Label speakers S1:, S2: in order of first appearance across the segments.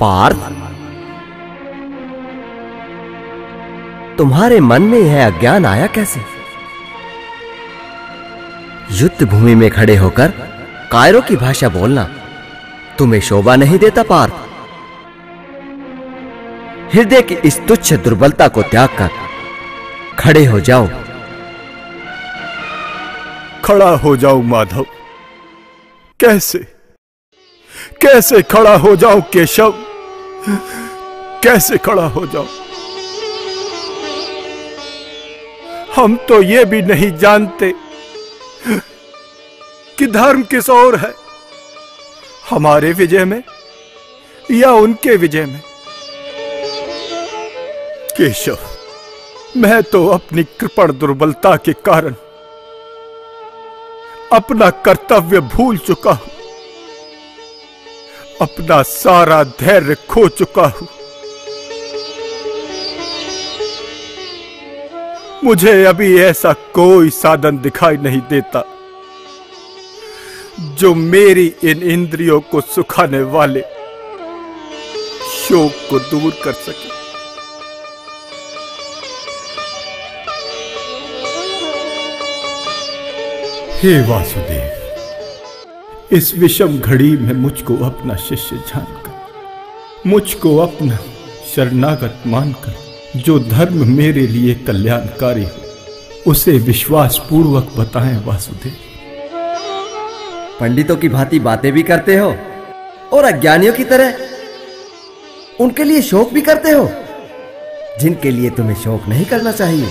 S1: पार्थ, तुम्हारे मन में यह अज्ञान आया कैसे? युद्ध भूमि में खड़े होकर कायरों की भाषा बोलना तुम्हें शोभा नहीं देता पार्थ। हृदय की इस तुच्छ दुर्बलता को त्याग कर खड़े हो जाओ।
S2: खड़ा हो जाऊं माधव? कैसे कैसे खड़ा हो जाऊं केशव? कैसे खड़ा हो जाऊं? हम तो ये भी नहीं जानते कि धर्म किस ओर है, हमारे विजय में या उनके विजय में। केशव, मैं तो अपनी कृपण दुर्बलता के कारण अपना कर्तव्य भूल चुका हूं, अपना सारा धैर्य खो चुका हूं। मुझे अभी ऐसा कोई साधन दिखाई नहीं देता जो मेरी इन इंद्रियों को सुखाने वाले शोक को दूर कर सके। हे वासुदेव, इस विषम घड़ी में मुझको अपना शिष्य जानकर, मुझको अपना शरणागत मानकर जो धर्म मेरे लिए कल्याणकारी हो उसे विश्वास पूर्वक बताएं वासुदेव।
S1: पंडितों की भांति बातें भी करते हो और अज्ञानियों की तरह उनके लिए शोक भी करते हो जिनके लिए तुम्हें शोक नहीं करना चाहिए।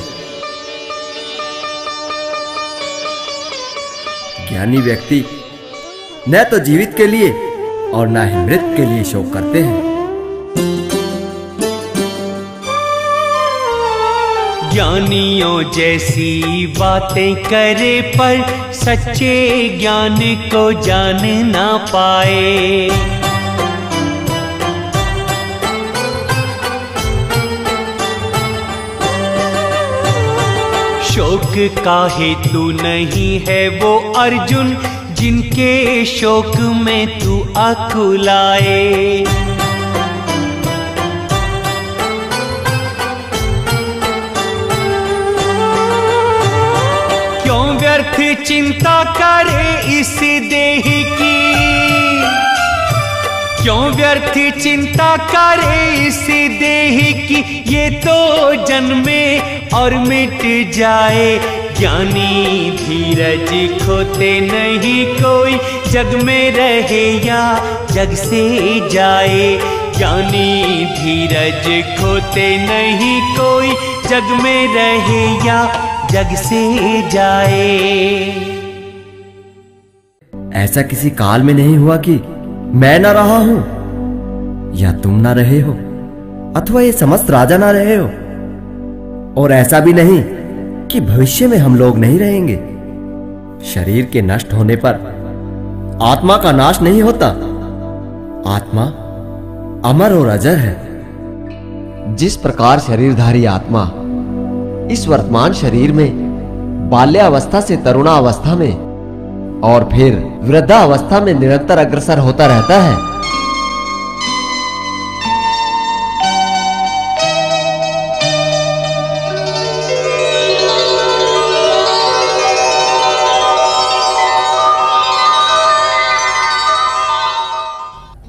S1: ज्ञानी व्यक्ति न तो जीवित के लिए और न ही मृत के लिए शोक करते हैं।
S3: ज्ञानियों जैसी बातें करे पर सच्चे ज्ञान को जान ना पाए। शोक का हेतु नहीं है वो अर्जुन जिनके शोक में तू अकुलाए। क्यों व्यर्थ चिंता करे इस देह की, क्यों व्यर्थ चिंता करे इस देह की, ये तो जन्मे और मिट जाए। ज्ञानी धीरज खोते नहीं कोई, जग में रहे या जग से जाए। ज्ञानी धीरज खोते नहीं कोई, जग में रहे या जग से जाए।
S1: ऐसा किसी काल में नहीं हुआ कि मैं ना रहा हूं या तुम ना रहे हो अथवा ये समस्त राजा ना रहे हो, और ऐसा भी नहीं कि भविष्य में हम लोग नहीं रहेंगे। शरीर के नष्ट होने पर आत्मा का नाश नहीं होता। आत्मा अमर और अजर है। जिस प्रकार शरीरधारी आत्मा इस वर्तमान शरीर में बाल्यावस्था से तरुणावस्था में और फिर वृद्धावस्था में निरंतर अग्रसर होता रहता है,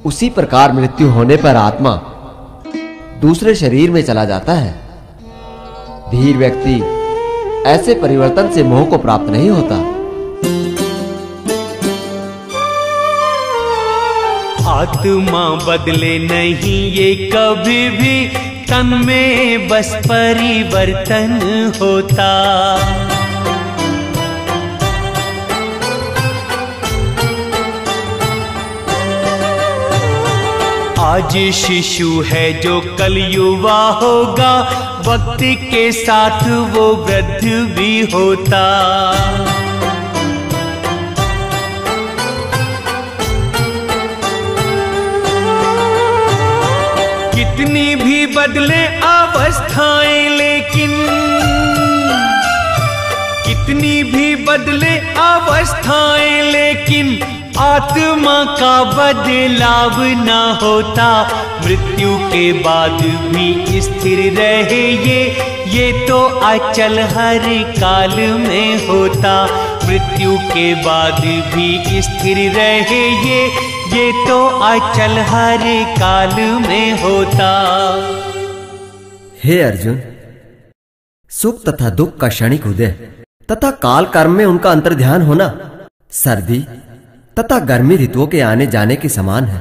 S1: उसी प्रकार मृत्यु होने पर आत्मा दूसरे शरीर में चला जाता है। धीर व्यक्ति ऐसे परिवर्तन से मोह को प्राप्त नहीं होता।
S3: आत्मा बदले नहीं ये कभी भी, तन में बस परिवर्तन होता। आज शिशु है जो कल युवा होगा, वक्त के साथ वो वृद्ध भी होता। कितनी भी बदले अवस्थाएं लेकिन, कितनी भी बदले अवस्थाएं लेकिन आत्मा का बदलाव न होता। मृत्यु के बाद भी स्थिर रहे ये तो अचल हर काल में होता। मृत्यु के बाद भी स्थिर रहे ये तो अचल हर काल में होता।
S1: हे अर्जुन, सुख तथा दुख का क्षणिक उदय तथा काल कर्म में उनका अंतर्ध्यान होना सर्दी तथा गर्मी ऋतुओं के आने जाने के समान है।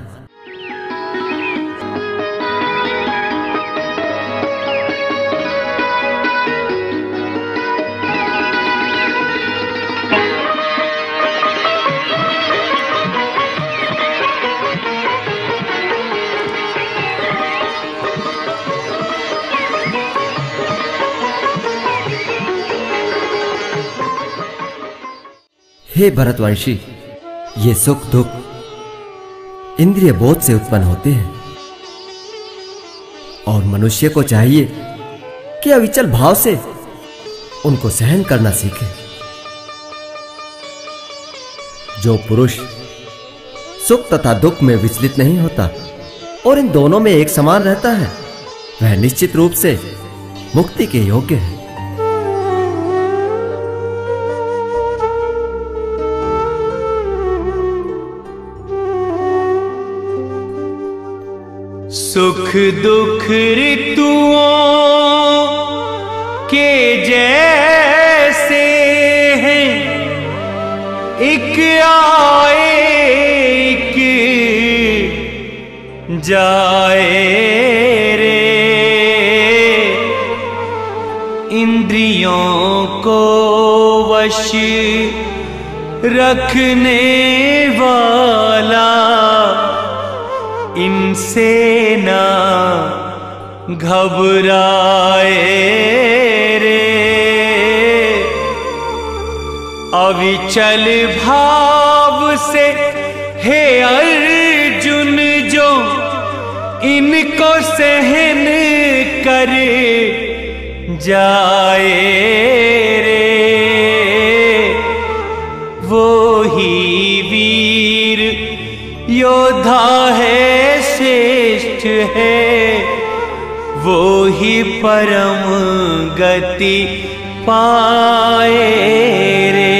S1: हे भरतवंशी, ये सुख दुख इंद्रिय बोध से उत्पन्न होते हैं और मनुष्य को चाहिए कि अविचल भाव से उनको सहन करना सीखे। जो पुरुष सुख तथा दुख में विचलित नहीं होता और इन दोनों में एक समान रहता है, वह निश्चित रूप से मुक्ति के योग्य है।
S3: सुख दुख ऋतुओं के जैसे हैं, एक आए एक जाए रे। इंद्रियों को वश रखने वाला इनसे ना घबराए रे। अविचल भाव से हे अर्जुन जो इनको सहन करे जाए रे, वो ही वीर योद्धा है, श्रेष्ठ है, वो ही परम गति पाए रे।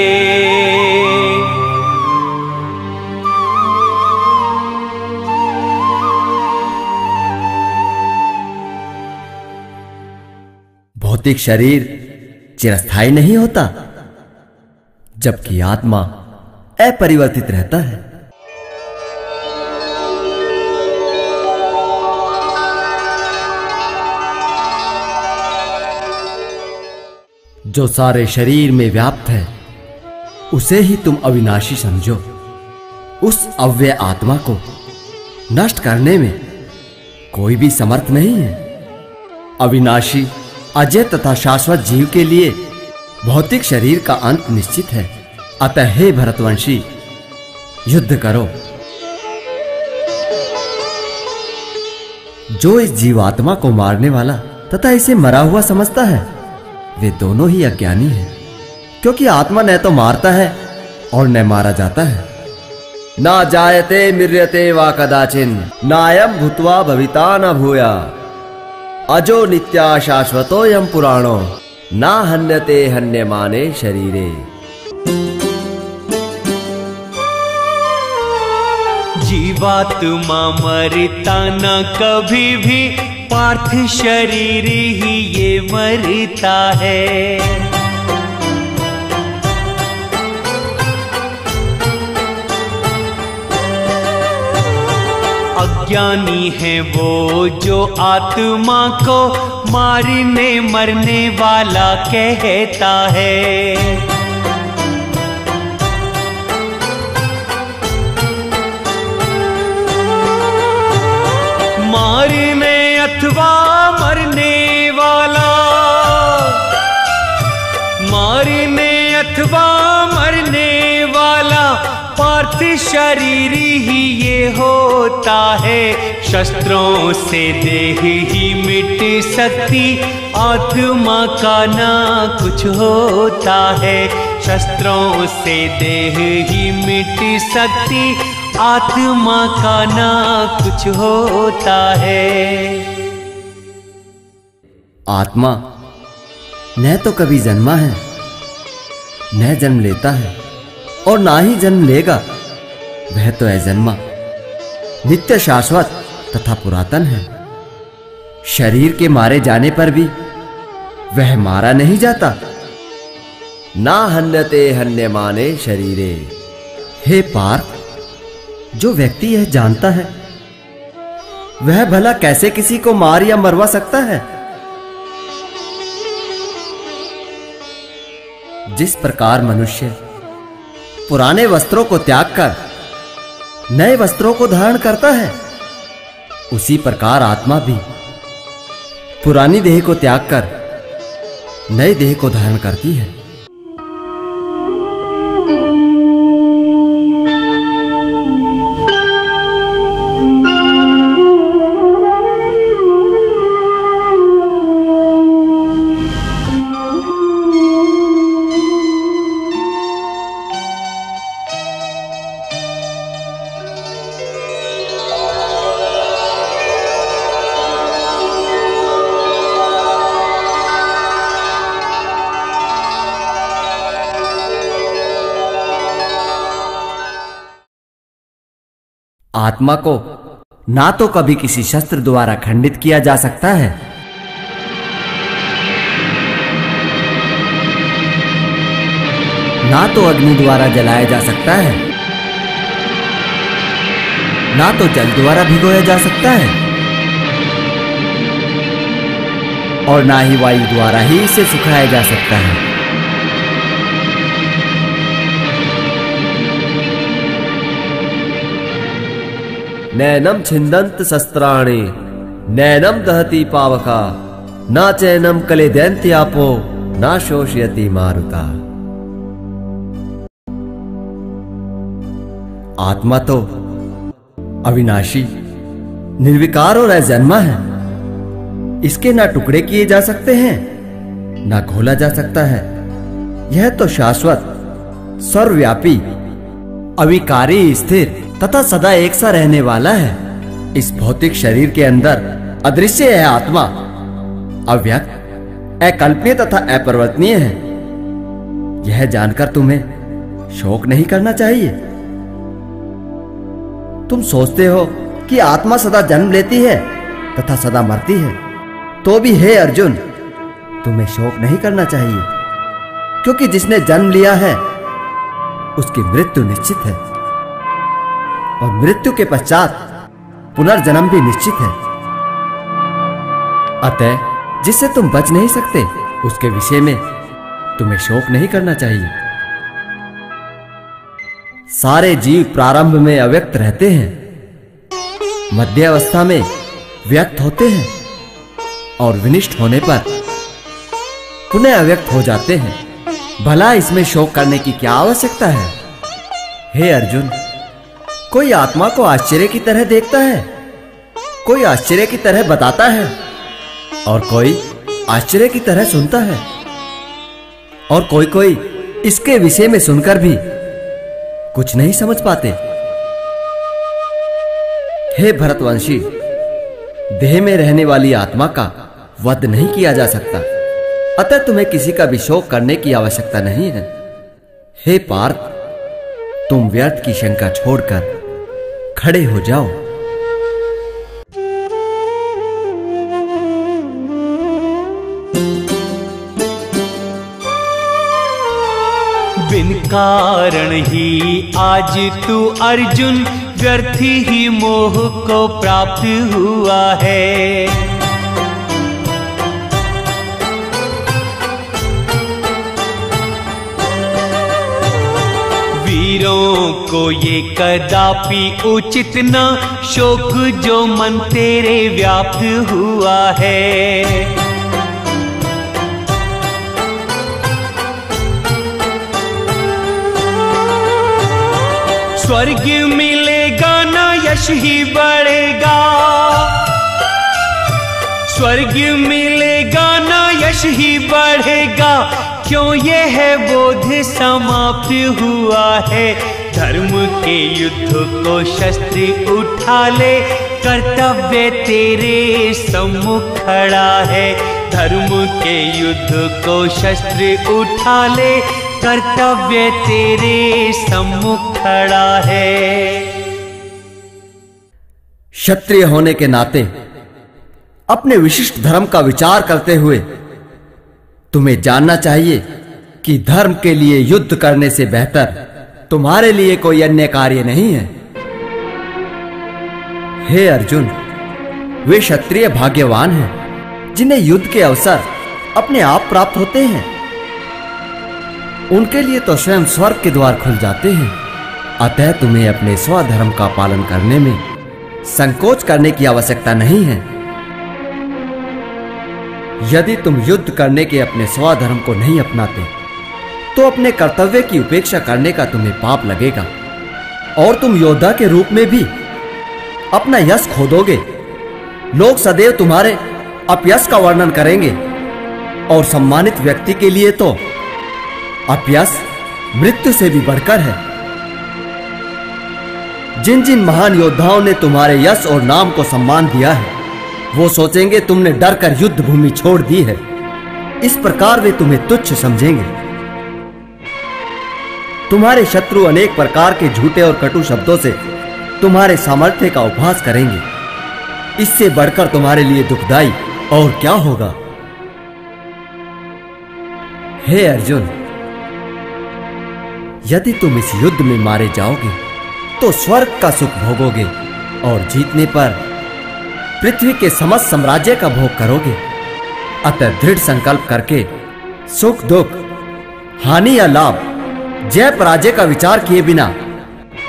S1: भौतिक शरीर चिरस्थायी नहीं होता, जबकि आत्मा अपरिवर्तित रहता है। जो सारे शरीर में व्याप्त है उसे ही तुम अविनाशी समझो। उस अव्यय आत्मा को नष्ट करने में कोई भी समर्थ नहीं है। अविनाशी अजय तथा शाश्वत जीव के लिए भौतिक शरीर का अंत निश्चित है। अतः हे भरतवंशी, युद्ध करो। जो इस जीवात्मा को मारने वाला तथा इसे मरा हुआ समझता है, वे दोनों ही अज्ञानी हैं, क्योंकि आत्मा न तो मारता है और न मारा जाता है। ना जायते म्रियते वा कदाचिन नायम भूत्वा भविता न भूया अजो नित्या शाश्वतोयम पुराणो ना हन्यते हन्यमाने शरीरे।
S3: जीवात्मा मरता न कभी भी, पार्थ शरीर ही ये मरता है। अज्ञानी है वो जो आत्मा को मारने मरने वाला कहता है। अथवा मरने वाला, मारने अथवा मरने वाला पार्थ शरीर ही ये होता है। शस्त्रों से देह ही मिट सकती, आत्मा का ना कुछ होता है। शस्त्रों से देह ही मिट सकती, आत्मा का ना कुछ होता है।
S1: आत्मा न तो कभी जन्मा है, न जन्म लेता है और ना ही जन्म लेगा। वह तो अजन्मा, नित्य शाश्वत तथा पुरातन है। शरीर के मारे जाने पर भी वह मारा नहीं जाता। ना हन्यते हन्यमाने शरीरे। हे पार्थ, जो व्यक्ति यह जानता है वह भला कैसे किसी को मार या मरवा सकता है? जिस प्रकार मनुष्य पुराने वस्त्रों को त्याग कर नए वस्त्रों को धारण करता है, उसी प्रकार आत्मा भी पुरानी देह को त्याग कर नए देह को धारण करती है। आत्मा को ना तो कभी किसी शस्त्र द्वारा खंडित किया जा सकता है, ना तो अग्नि द्वारा जलाया जा सकता है, ना तो जल द्वारा भिगोया जा सकता है और ना ही वायु द्वारा ही इसे सुखाया जा सकता है। नैनम छिन्दन्त शस्त्राणि नैनम दहति पावका न चैनम कलेदन्त्यापो न शोषयति मारुता। आत्मा तो अविनाशी, निर्विकार और अजन्मा है। इसके ना टुकड़े किए जा सकते हैं, ना घोला जा सकता है। यह तो शाश्वत, सर्वव्यापी, अविकारी, स्थिर तथा सदा एक सा रहने वाला है। इस भौतिक शरीर के अंदर अदृश्य है आत्मा, अव्यक्त, अकल्पनीय तथा अपरिवर्तनीय है। यह जानकर तुम्हें शोक नहीं करना चाहिए। तुम सोचते हो कि आत्मा सदा जन्म लेती है तथा सदा मरती है, तो भी हे अर्जुन, तुम्हें शोक नहीं करना चाहिए, क्योंकि जिसने जन्म लिया है उसकी मृत्यु निश्चित है और मृत्यु के पश्चात पुनर्जन्म भी निश्चित है। अतः जिससे तुम बच नहीं सकते उसके विषय में तुम्हें शोक नहीं करना चाहिए। सारे जीव प्रारंभ में अव्यक्त रहते हैं, मध्य अवस्था में व्यक्त होते हैं और विनिष्ट होने पर पुनः अव्यक्त हो जाते हैं। भला इसमें शोक करने की क्या आवश्यकता है? हे अर्जुन, कोई आत्मा को आश्चर्य की तरह देखता है, कोई आश्चर्य की तरह बताता है और कोई आश्चर्य की तरह सुनता है और कोई इसके विषय में सुनकर भी कुछ नहीं समझ पाते। हे भरतवंशी, देह में रहने वाली आत्मा का वध नहीं किया जा सकता, अतः तुम्हें किसी का भी शोक करने की आवश्यकता नहीं है। हे पार्थ, तुम व्यर्थ की शंका छोड़कर खड़े हो जाओ।
S3: बिन कारण ही आज तू अर्जुन व्यर्थ ही मोह को प्राप्त हुआ है। वीरों को ये कदापि उचित न शोक जो मन तेरे व्याप्त हुआ है। स्वर्ग मिलेगा ना यश ही बढ़ेगा, स्वर्ग मिलेगा ना यश ही बढ़ेगा, क्यों ये है बोध समाप्त हुआ है। धर्म के युद्ध को शस्त्र उठा ले, कर्तव्य तेरे सम्मुख खड़ा है। धर्म के युद्ध को शस्त्र उठा ले, कर्तव्य तेरे सम्मुख खड़ा है।
S1: क्षत्रिय होने के नाते अपने विशिष्ट धर्म का विचार करते हुए तुम्हें जानना चाहिए कि धर्म के लिए युद्ध करने से बेहतर तुम्हारे लिए कोई अन्य कार्य नहीं है। हे अर्जुन, वे क्षत्रिय भाग्यवान हैं जिन्हें युद्ध के अवसर अपने आप प्राप्त होते हैं। उनके लिए तो स्वयं स्वर्ग के द्वार खुल जाते हैं। अतः तुम्हें अपने स्वधर्म का पालन करने में संकोच करने की आवश्यकता नहीं है। यदि तुम युद्ध करने के अपने स्वधर्म को नहीं अपनाते तो अपने कर्तव्य की उपेक्षा करने का तुम्हें पाप लगेगा और तुम योद्धा के रूप में भी अपना यश खो दोगे। लोग सदैव तुम्हारे अपयश का वर्णन करेंगे और सम्मानित व्यक्ति के लिए तो अपयश मृत्यु से भी बढ़कर है। जिन जिन महान योद्धाओं ने तुम्हारे यश और नाम को सम्मान दिया है, वो सोचेंगे तुमने डर कर युद्ध भूमि छोड़ दी है। इस प्रकार वे तुम्हें तुच्छ समझेंगे। तुम्हारे शत्रु अनेक प्रकार के झूठे और कटु शब्दों से तुम्हारे सामर्थ्य का उपहास करेंगे। इससे बढ़कर तुम्हारे लिए दुखदाई और क्या होगा। हे अर्जुन, यदि तुम इस युद्ध में मारे जाओगे तो स्वर्ग का सुख भोगोगे और जीतने पर पृथ्वी के समस्त साम्राज्य का भोग करोगे। अतः दृढ़ संकल्प करके सुख दुख, हानि या लाभ, जय पराजय का विचार किए बिना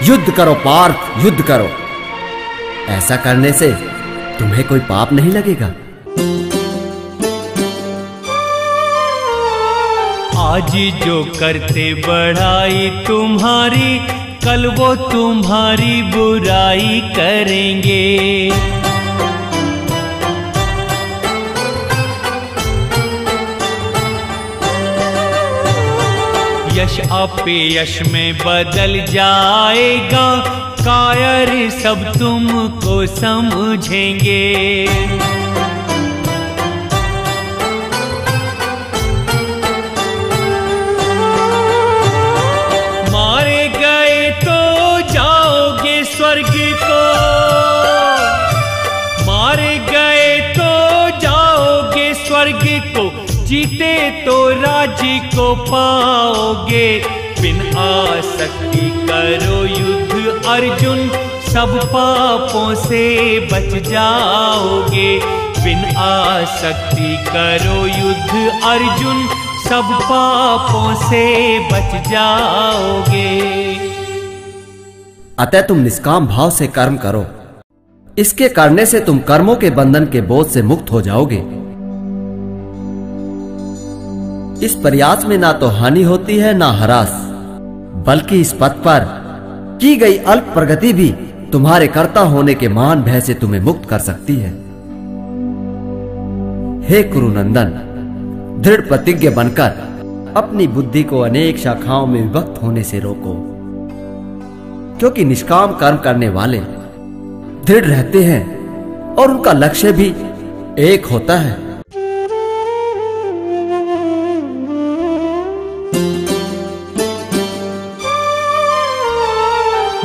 S1: युद्ध करो पार्थ, युद्ध करो। ऐसा करने से तुम्हें कोई पाप नहीं लगेगा।
S3: आज जो करते बढ़ाई तुम्हारी, कल वो तुम्हारी बुराई करेंगे। यश अपयश में बदल जाएगा, कायर सब तुमको समझेंगे। मारे गए तो जाओगे स्वर्ग को, मारे गए तो जाओगे स्वर्ग को, जीते तो राज्य को पाओगे। बिन आसक्ति करो युद्ध अर्जुन, सब पापों से बच जाओगे। बिन आसक्ति करो युद्ध अर्जुन, सब पापों से बच जाओगे।
S1: अतः तुम निष्काम भाव से कर्म करो। इसके करने से तुम कर्मों के बंधन के बोझ से मुक्त हो जाओगे। इस प्रयास में ना तो हानि होती है ना ह्रास, बल्कि इस पथ पर की गई अल्प प्रगति भी तुम्हारे कर्ता होने के महान भय से तुम्हें मुक्त कर सकती है। हे कुरुनंदन, दृढ़ प्रतिज्ञ बनकर अपनी बुद्धि को अनेक शाखाओं में विभक्त होने से रोको, क्योंकि निष्काम कर्म करने वाले दृढ़ रहते हैं और उनका लक्ष्य भी एक होता है।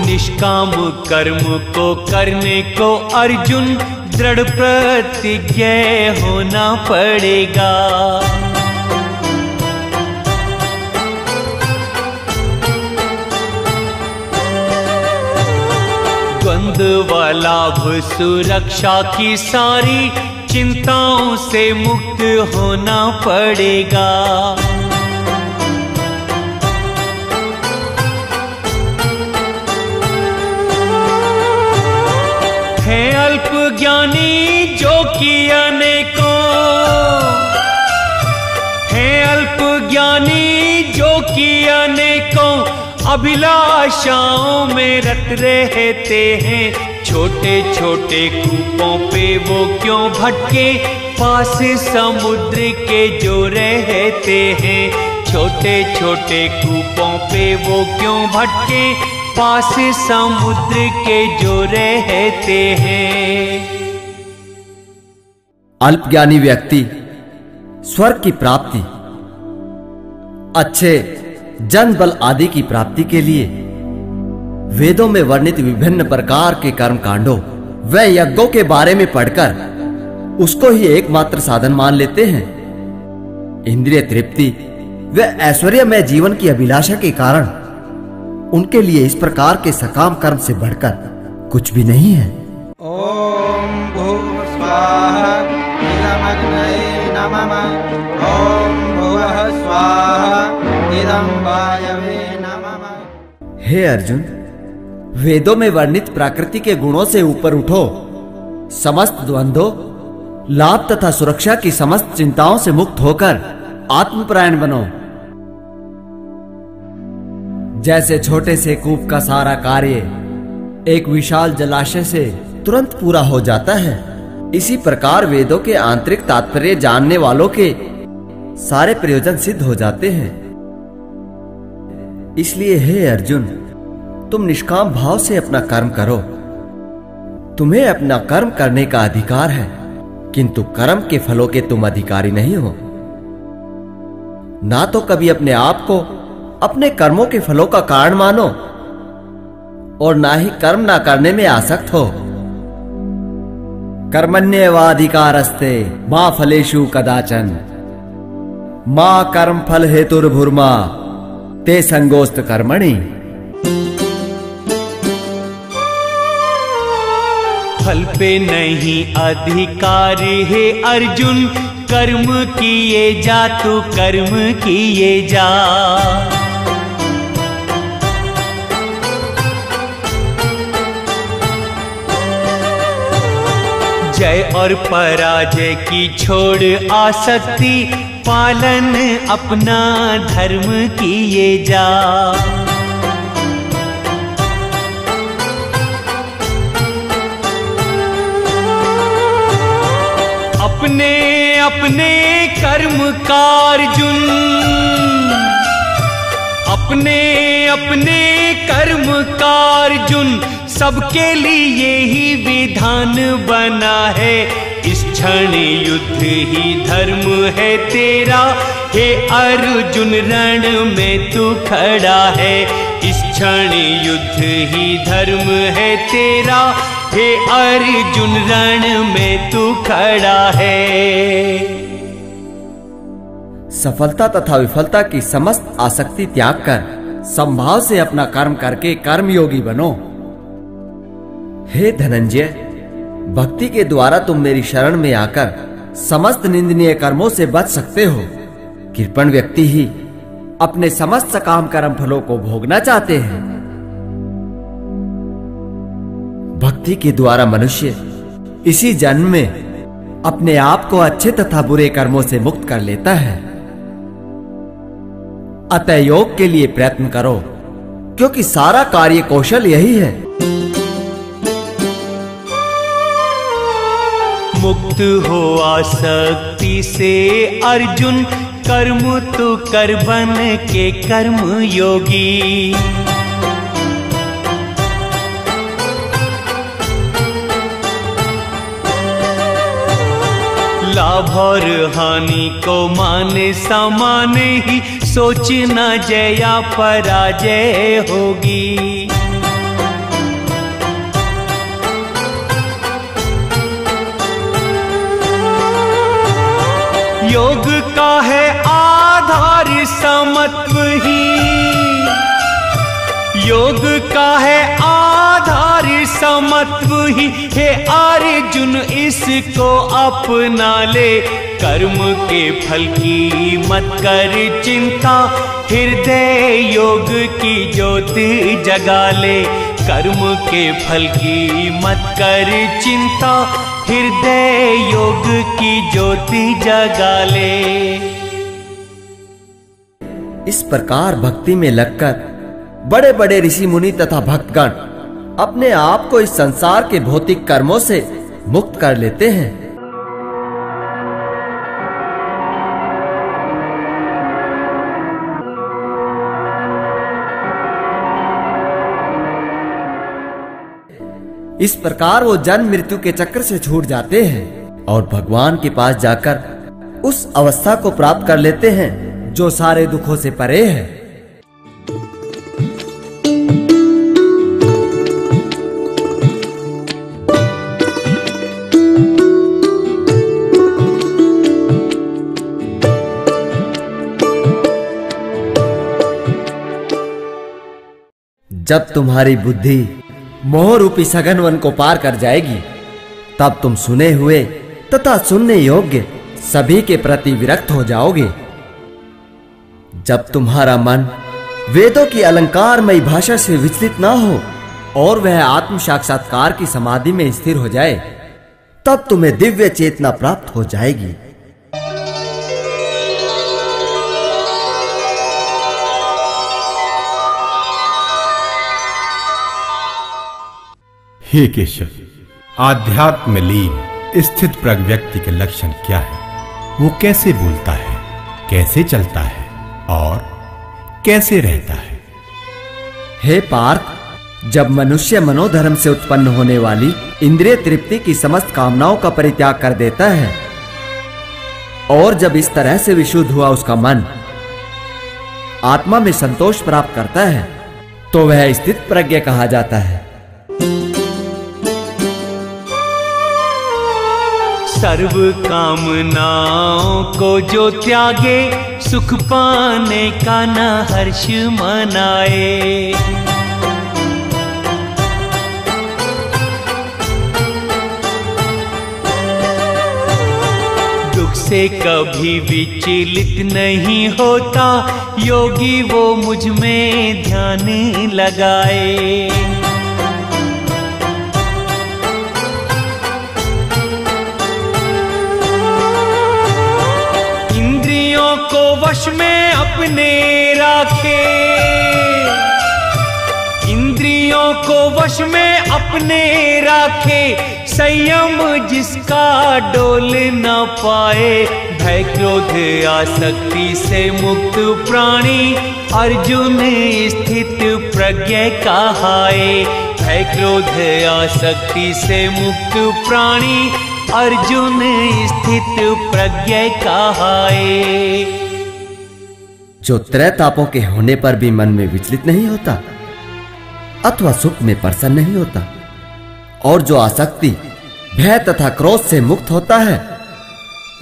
S3: निष्काम कर्म को करने को अर्जुन दृढ़ प्रतिज्ञ होना पड़ेगा। द्वंद्व व लाभ सुरक्षा की सारी चिंताओं से मुक्त होना पड़ेगा। ज्ञानी जो कि अनेकों, है अल्प ज्ञानी जो कि अनेकों अभिलाषाओं में रत रहते हैं। छोटे छोटे कूपों पे वो क्यों भटके, पास समुद्र के जो रहते हैं। छोटे छोटे कूपों पे वो क्यों भटके, पास समुद्र के जो रहते हैं।
S1: अल्पज्ञानी व्यक्ति स्वर्ग की प्राप्ति, अच्छे जन बल आदि की प्राप्ति के लिए वेदों में वर्णित विभिन्न प्रकार के कर्म कांडों व यज्ञों के बारे में पढ़कर उसको ही एकमात्र साधन मान लेते हैं। इंद्रिय तृप्ति व ऐश्वर्यमय जीवन की अभिलाषा के कारण उनके लिए इस प्रकार के सकाम कर्म से बढ़कर कुछ भी नहीं है।
S4: ओम भूः स्वाहा इदमग्नये नमः। ओम भुवः स्वाहा इदं वायवे नमः।
S1: हे अर्जुन, वेदों में वर्णित प्रकृति के गुणों से ऊपर उठो, समस्त द्वंद्वों, लाभ तथा सुरक्षा की समस्त चिंताओं से मुक्त होकर आत्मपरायण बनो। जैसे छोटे से कूप का सारा कार्य एक विशाल जलाशय से तुरंत पूरा हो जाता है, इसी प्रकार वेदों के आंतरिक तात्पर्य जानने वालों के सारे प्रयोजन सिद्ध हो जाते हैं। इसलिए हे अर्जुन, तुम निष्काम भाव से अपना कर्म करो। तुम्हें अपना कर्म करने का अधिकार है, किंतु कर्म के फलों के तुम अधिकारी नहीं हो। ना तो कभी अपने आप को अपने कर्मों के फलों का कारण मानो और ना ही कर्म ना करने में आसक्त हो। कर्मण्येवाधिकारस्ते मा फलेषु कदाचन मा कर्म फल हेतुर्भुर्मा ते संगोस्त कर्मणि।
S3: फल पे नहीं अधिकार है अर्जुन, कर्म किए जा तू कर्म किए जा। जय और पराजय की छोड़ आसक्ति, पालन अपना धर्म किए जा। अपने अपने कर्म का अर्जुन, अपने अपने कर्म का अर्जुन, सबके लिए ही विधान बना है। इस क्षण युद्ध ही धर्म है तेरा, हे अर्जुन रण में तू खड़ा है। इस क्षण युद्ध ही धर्म है तेरा, हे अर्जुन रण में तू खड़ा है।
S1: सफलता तथा विफलता की समस्त आसक्ति त्याग कर संभाव से अपना कर्म करके कर्मयोगी बनो। हे धनंजय, भक्ति के द्वारा तुम मेरी शरण में आकर समस्त निंदनीय कर्मों से बच सकते हो। कृपण व्यक्ति ही अपने समस्त सकाम कर्म फलों को भोगना चाहते हैं। भक्ति के द्वारा मनुष्य इसी जन्म में अपने आप को अच्छे तथा बुरे कर्मों से मुक्त कर लेता है। अतः योग के लिए प्रयत्न करो, क्योंकि सारा कार्य कौशल यही है।
S3: मुक्त हो आसक्ति से अर्जुन, कर्म तू कर बन के कर्म योगी। लाभ और हानि को माने समान ही, सोचना जया पराजय होगी। योग का है आधार समत्व ही, योग का है आधार समत्व ही। हे अर्जुन इसको अपना ले, कर्म के फल की मत कर चिंता, हृदय योग की ज्योति जगा ले। कर्म के फल की मत कर चिंता, हृदय योग की ज्योति जगा ले।
S1: इस प्रकार भक्ति में लगकर बड़े बड़े ऋषि मुनि तथा भक्तगण अपने आप को इस संसार के भौतिक कर्मों से मुक्त कर लेते हैं। इस प्रकार वो जन्म मृत्यु के चक्र से छूट जाते हैं और भगवान के पास जाकर उस अवस्था को प्राप्त कर लेते हैं जो सारे दुखों से परे है। जब तुम्हारी बुद्धि मोह रूपी सघन वन को पार कर जाएगी, तब तुम सुने हुए तथा सुनने योग्य सभी के प्रति विरक्त हो जाओगे। जब तुम्हारा मन वेदों की अलंकारमयी भाषा से विचलित ना हो और वह आत्म साक्षात्कार की समाधि में स्थिर हो जाए, तब तुम्हें दिव्य चेतना प्राप्त हो जाएगी।
S2: हे केशव, आध्यात्म में लीन स्थित प्रज्ञ व्यक्ति के लक्षण क्या है? वो कैसे बोलता है, कैसे चलता है और कैसे रहता है?
S1: हे पार्थ, जब मनुष्य मनोधर्म से उत्पन्न होने वाली इंद्रिय तृप्ति की समस्त कामनाओं का परित्याग कर देता है और जब इस तरह से विशुद्ध हुआ उसका मन आत्मा में संतोष प्राप्त करता है, तो वह स्थित प्रज्ञ कहा जाता है।
S3: सर्व कामनाओं को जो त्यागे, सुख पाने का न हर्ष मनाए। दुख से कभी विचलित नहीं होता, योगी वो मुझ में ध्यान लगाए। को वश में अपने राखे, इंद्रियों को वश में अपने राखे, संयम जिसका डोल न पाए। भय क्रोध आसक्ति से मुक्त प्राणी, अर्जुन स्थित प्रज्ञ कहाए। भय क्रोध आसक्ति से मुक्त प्राणी, अर्जुन स्थित प्रज्ञ कहाए।
S1: जो त्रय तापों के होने पर भी मन में विचलित नहीं होता अथवा सुख में प्रसन्न नहीं होता, और जो आसक्ति भय तथा क्रोध से मुक्त होता है,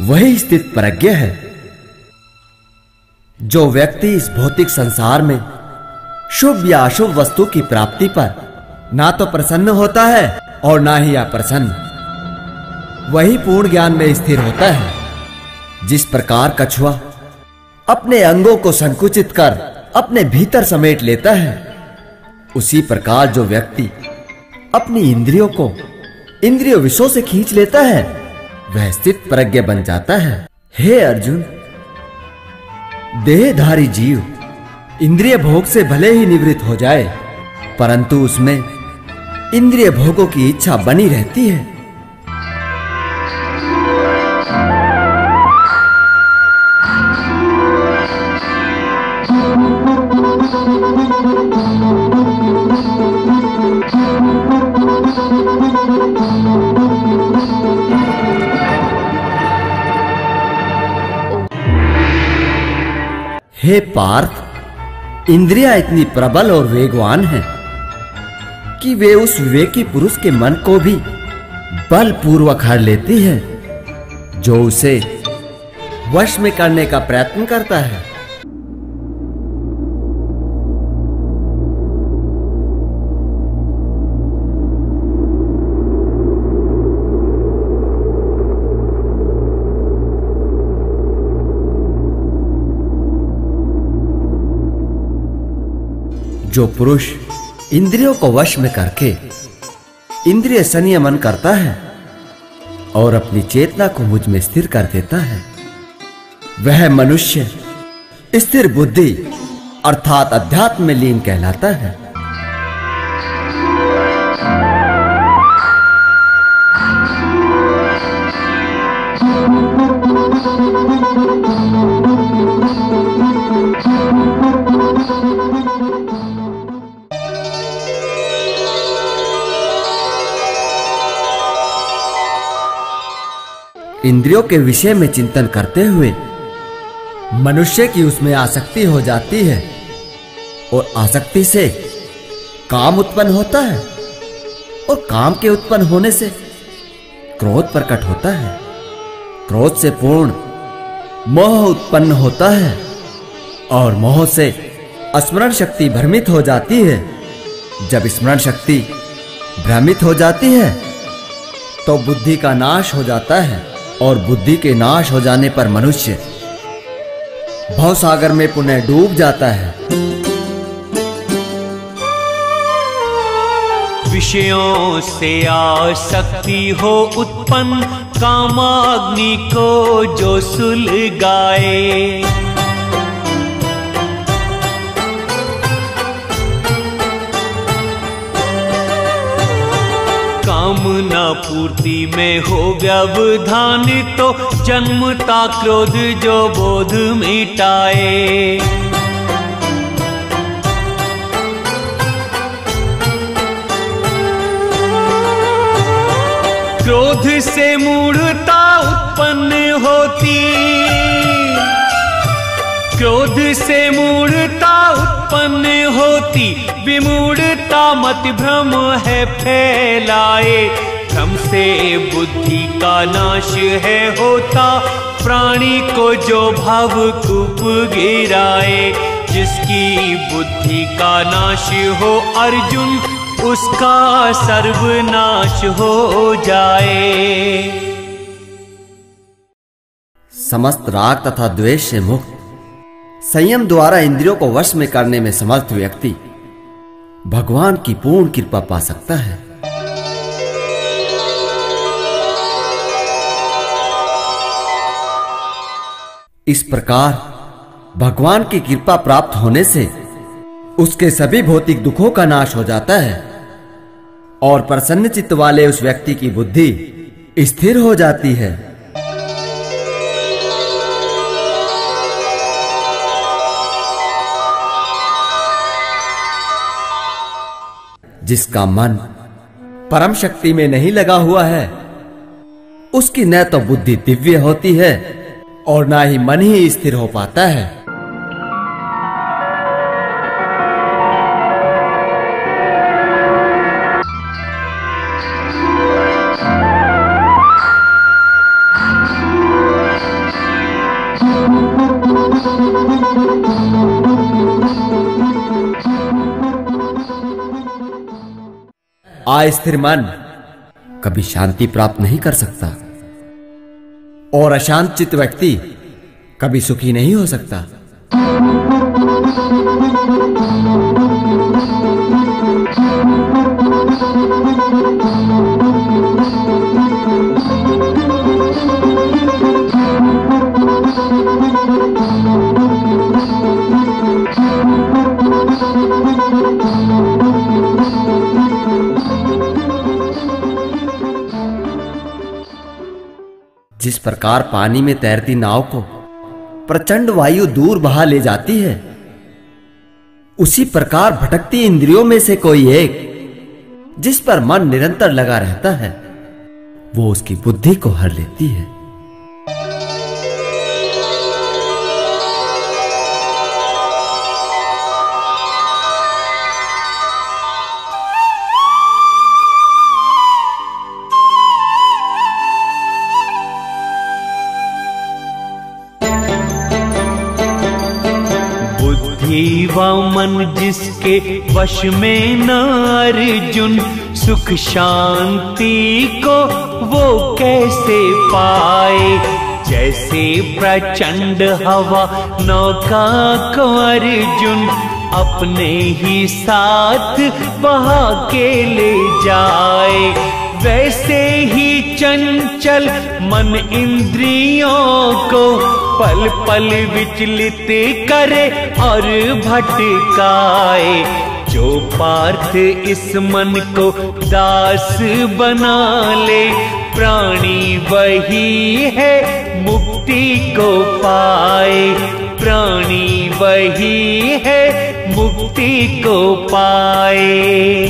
S1: वही स्थित प्रज्ञ है। जो व्यक्ति इस भौतिक संसार में शुभ या अशुभ वस्तु की प्राप्ति पर ना तो प्रसन्न होता है और ना ही अप्रसन्न, वही पूर्ण ज्ञान में स्थिर होता है। जिस प्रकार कछुआ अपने अंगों को संकुचित कर अपने भीतर समेट लेता है, उसी प्रकार जो व्यक्ति अपनी इंद्रियों को इंद्रिय विषयों से खींच लेता है, वह स्थित प्रज्ञ बन जाता है। हे अर्जुन, देहधारी जीव इंद्रिय भोग से भले ही निवृत्त हो जाए, परंतु उसमें इंद्रिय भोगों की इच्छा बनी रहती है। हे पार्थ, इंद्रियां इतनी प्रबल और वेगवान हैं कि वे उस विवेकी पुरुष के मन को भी बलपूर्वक हर लेती हैं, जो उसे वश में करने का प्रयत्न करता है। जो पुरुष इंद्रियों को वश में करके इंद्रिय संयमन करता है और अपनी चेतना को मुझ में स्थिर कर देता है, वह मनुष्य स्थिर बुद्धि अर्थात अध्यात्म में लीन कहलाता है। इंद्रियों के विषय में चिंतन करते हुए मनुष्य की उसमें आसक्ति हो जाती है और आसक्ति से काम उत्पन्न होता है और काम के उत्पन्न होने से क्रोध प्रकट होता है। क्रोध से पूर्ण मोह उत्पन्न होता है और मोह से स्मरण शक्ति भ्रमित हो जाती है। जब स्मरण शक्ति भ्रमित हो जाती है तो बुद्धि का नाश हो जाता है और बुद्धि के नाश हो जाने पर मनुष्य भवसागर में पुनः डूब जाता है।
S3: विषयों से आसक्ति हो उत्पन्न कामाग्नि को जो सुलगाए, कामना पूर्ति में हो व्यवधान तो जन्मता क्रोध जो बोध मिटाए। क्रोध से मूढ़ता उत्पन्न होती, क्रोध से मूढ़ता उत्पन्न होती, विमूढ़ता मत भ्रम है फैलाए। भ्रम से बुद्धि का नाश है होता, प्राणी को जो भाव कूप गिराए। जिसकी बुद्धि का नाश हो अर्जुन, उसका सर्वनाश हो जाए।
S1: समस्त राग तथा द्वेष से मुक्त संयम द्वारा इंद्रियों को वश में करने में समर्थ व्यक्ति भगवान की पूर्ण कृपा पा सकता है। इस प्रकार भगवान की कृपा प्राप्त होने से उसके सभी भौतिक दुखों का नाश हो जाता है और प्रसन्न चित्त वाले उस व्यक्ति की बुद्धि स्थिर हो जाती है। जिसका मन परम शक्ति में नहीं लगा हुआ है, उसकी न तो बुद्धि दिव्य होती है और ना ही मन ही स्थिर हो पाता है। अस्थिर मन कभी शांति प्राप्त नहीं कर सकता और अशांत चित्त व्यक्ति कभी सुखी नहीं हो सकता। जिस प्रकार पानी में तैरती नाव को प्रचंड वायु दूर बहा ले जाती है, उसी प्रकार भटकती इंद्रियों में से कोई एक जिस पर मन निरंतर लगा रहता है, वो उसकी बुद्धि को हर लेती है।
S3: व मन जिसके वश में न अर्जुन, सुख शांति को वो कैसे पाए। जैसे प्रचंड हवा नौका को अर्जुन अपने ही साथ बहा के ले जाए। वैसे ही चंचल मन इंद्रियों को पल पल विचलित करे और भटकाए। जो पार्थ इस मन को दास बना ले, प्राणी वही है मुक्ति को पाए। प्राणी वही है मुक्ति को पाए।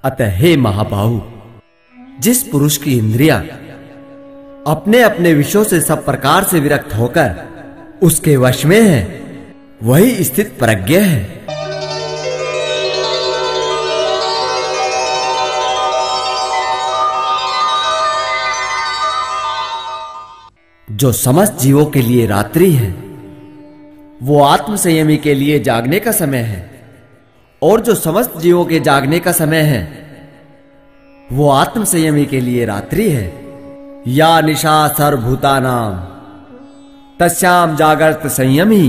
S1: अतः हे महाबाहु, जिस पुरुष की इंद्रियां अपने अपने विषयों से सब प्रकार से विरक्त होकर उसके वश में है, वही स्थित प्रज्ञ है। जो समस्त जीवों के लिए रात्रि है, वो आत्म संयमी के लिए जागने का समय है, और जो समस्त जीवों के जागने का समय है, वो आत्म संयमी के लिए रात्रि है। या निशा सर्वभूतानां तस्याम जागृत संयमी,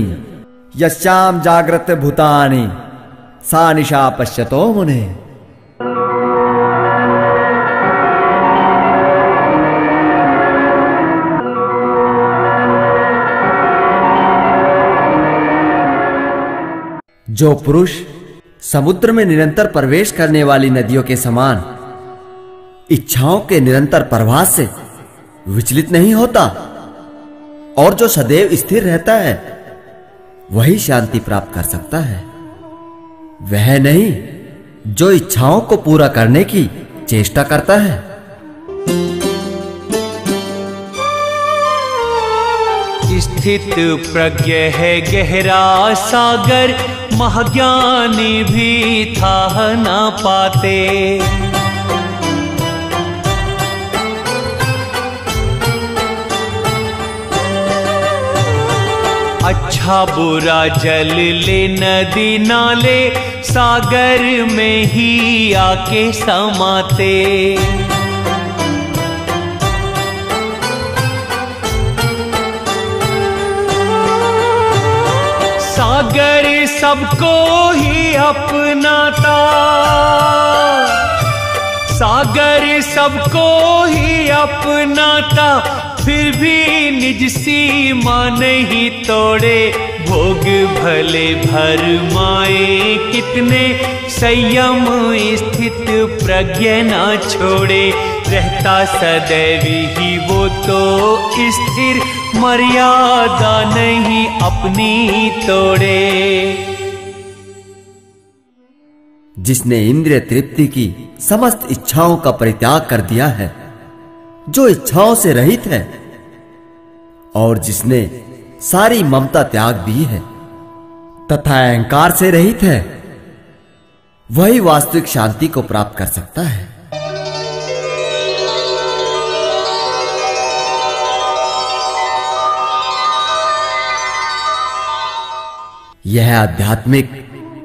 S1: यस्याम जागृत भूतानि सा निशा पश्यतो मुने। जो पुरुष समुद्र में निरंतर प्रवेश करने वाली नदियों के समान इच्छाओं के निरंतर प्रवाह से विचलित नहीं होता और जो सदैव स्थिर रहता है, वही शांति प्राप्त कर सकता है। वह नहीं जो इच्छाओं को पूरा करने की चेष्टा करता है।
S3: स्थित प्रज्ञ है गहरा सागर, महाज्ञानी भी था ना पाते। अच्छा बुरा जल ले नदी नाले, सागर में ही आके समाते। सागर सबको ही अपनाता, सागर सबको ही अपनाता, फिर भी निज सीमा नहीं तोड़े। भोग भले भरमाए कितने, संयम स्थित प्रज्ञ ना छोड़े। रहता सदैव ही वो तो स्थिर, मर्यादा नहीं अपनी तोड़े।
S1: जिसने इंद्रिय तृप्ति की समस्त इच्छाओं का परित्याग कर दिया है, जो इच्छाओं से रहित है, और जिसने सारी ममता त्याग दी है तथा अहंकार से रहित है, वही वास्तविक शांति को प्राप्त कर सकता है। यह आध्यात्मिक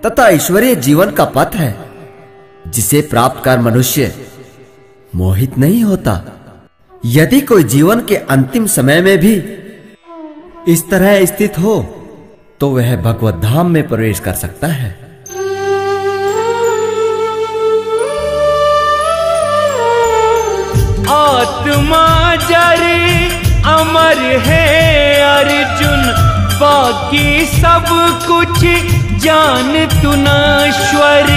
S1: तथा ईश्वरीय जीवन का पथ है, जिसे प्राप्त कर मनुष्य मोहित नहीं होता। यदि कोई जीवन के अंतिम समय में भी इस तरह स्थित हो, तो वह भगवत धाम में प्रवेश कर सकता है।
S3: आत्मा जर अमर है अर्जुन, बाकी सब कुछ जान तू नश्वर।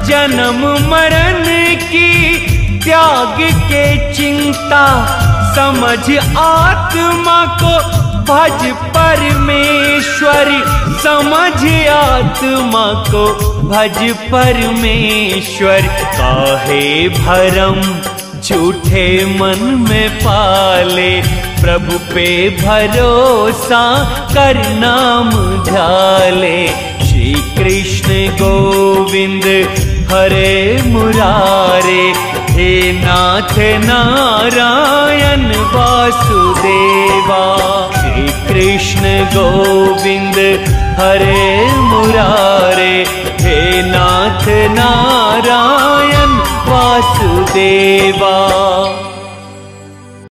S3: जन्म मरण की त्याग के चिंता, समझ आत्मा को भज परमेश्वर। समझ आत्मा को भज परमेश्वर। काहे भरम झूठे मन में पाले, प्रभु पे भरोसा कर नाम ध्याले। श्री कृष्ण गोविंद हरे मुरारे, हे नाथ नारायण वासुदेवा। श्री कृष्ण गोविंद हरे मुरारे, हे नाथ नारायण वासुदेवा।